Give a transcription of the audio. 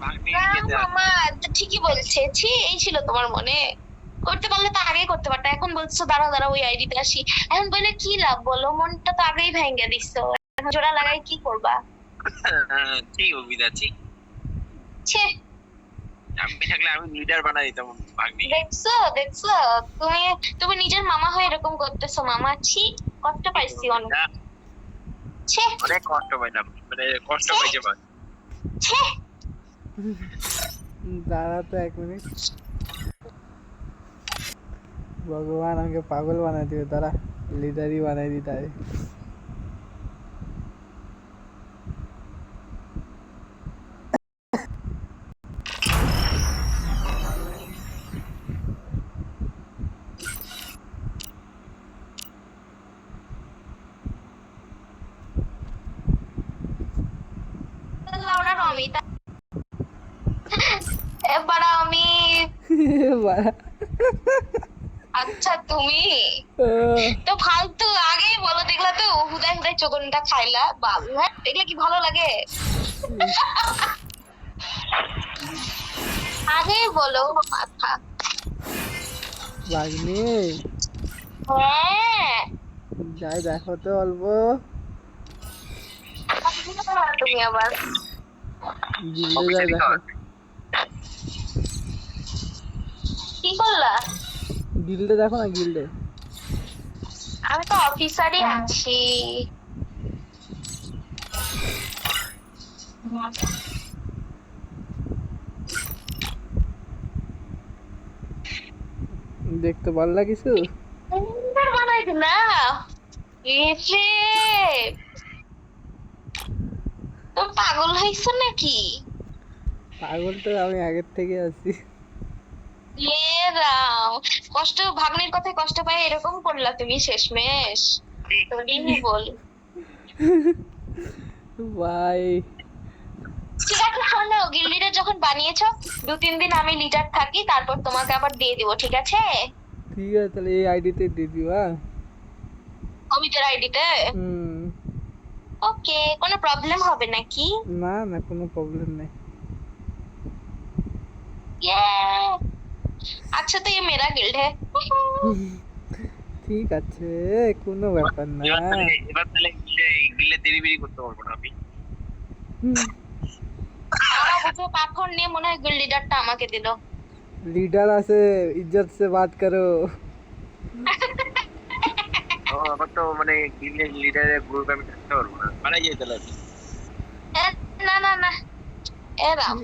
মামা তো ঠিকই বলছে। ছি, এই ছিল তোমার মনে? করতে পারলে তো আগেই করতে পারতা। এখন বলছো দাঁড়াও দাঁড়াও ওই আইডিতে আসি। এখন বলে কি লাভ বলো? মনটা তো আগেই ভেঙে দিছো। এখন জোড়া লাগাই কি করবা? ঠিক অভিদা ঠিক। ছে, আমি থাকলে আমি লিডার বানাই দিতাম ভাগ্নি। দেখছো দেখছো, তুমি তুমি নিজের মামা হয়ে এরকম করতেছো মামা। ছি, কষ্ট পাইছি অনেক। ছে, অনেক কষ্ট পাইলাম, মানে কষ্ট পাইছে ভাই। ছে, দাঁড়া তো 1 মিনিট, ভগবান আমাকে পাগল বানাই দিবে, তারা লিডারই বানাই দিতে হবে। লাউড়া রমিতা। এবার আমি। বাড়া। আচ্ছা তুমি তো ফালতু আগেই বলো, দেখলা তো হুদাই হুদাই চোখনটা খাইলা বাবু। হ্যাঁ, দেখলে কি ভালো লাগে? আগেই বলো মাথা। ভাগ্নি হ্যাঁ, যাই দেখো তো অল্প, তুমি আবার গিল্ডে যাই দেখো, কি করলা? গিল্ডে দেখো না, গিল্ডে। আমি তো অফিসারই আছি। দেখতে ভালো লাগিস? সুন্দর বানাই না এসে? তুমি পাগল হয়েছো নাকি? পাগল তো আমি আগের থেকে আছি। এ রাম, কষ্ট ভাগ্নের কথায় কষ্ট পায় এরকম করলা তুমি শেষমেশ? তুমি বল। ভাই ঠিক আছে শোনো, গিল্ডিটা যখন বানিয়েছো 2-3 দিন আমি লিডার থাকি, তারপর তোমাকে আবার দিয়ে দিব, ঠিক আছে? ঠিক আছে, তাহলে এই আইডিতে দিয়ে দিও। হ্যাঁ, অমিতের আইডিতে। হুম, ওকে, কোনো প্রবলেম হবে নাকি? না না, কোনো প্রবলেম নেই। अच्छा तो ये मेरा गिल्ड है। ঠিক আছে, কোনো ব্যাপার না। এবার তাহলে গিলে দেরিবেরি করতে পারবো না আমি। আমার বুঝে পাথর নিয়ে মনে হয় গিল্ড লিডারটা আমাকে দিল। লিডার আছে, ইজ্জত সে বাত করো। আমার তো মানে গিলে লিডারের গ্রুপে আমি থাকতে পারবো না, মারা যাই তাহলে। না না না, এরাম